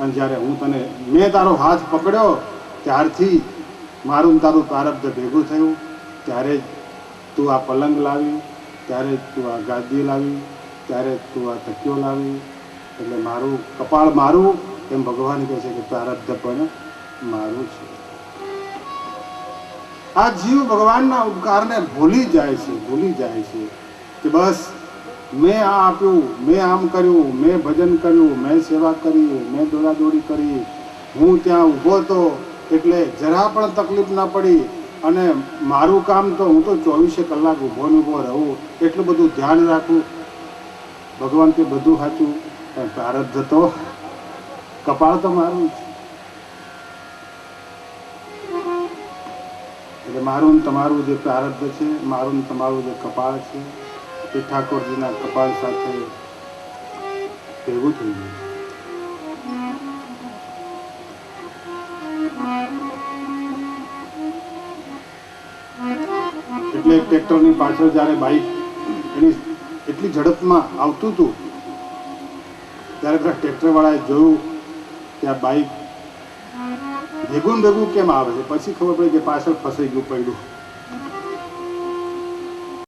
અને જ્યારે હું તને મેં તારો હાથ પકડ્યો ત્યારથી મારું ને તારું પ્રારબ્ધ ભેગું થયું. ત્યારે જ તું આ પલંગ લાવી, ત્યારે જ તું આ ગાદી લાવી, ત્યારે જ તું આ તકીઓ લાવી. એટલે મારું કપાળ મારું એમ ભગવાન કહે છે કે પ્રારબ્ધ પણ મારું છે. આ જીવ ભગવાનના ઉપકારને ભૂલી જાય છે કે બસ મેં આ આપ્યું, મેં આમ કર્યું, મેં ભજન કર્યું, મેં સેવા કરી, મેં દોડાદોડી કરી, હું ત્યાં ઊભો હતો એટલે જરા પણ તકલીફ ના પડી, અને મારું કામ તો હું તો 24 કલાક ઊભો ને ઊભો રહું, એટલું બધું ધ્યાન રાખું. ભગવાન કે બધું સાચું, પણ પ્રારબ્ધ તો કપાળ તો મારું છે. એટલે મારું ને તમારું જે પ્રારબ્ધ છે, મારું ને તમારું જે કપાળ છે, એ ઠાકોરજીના કપાળ સાથે ભેગું થઈ ગયું. એટલે ટ્રેક્ટરની પાછળ જ્યારે બાઇક એની એટલી ઝડપમાં આવતું હતું ત્યારે પેલા ટ્રેક્ટરવાળાએ જોયું કે આ બાઇક ભેગું કેમ આવે છે. પછી ખબર પડી કે પાછળ ફસાઈ ગયું પડ્યું.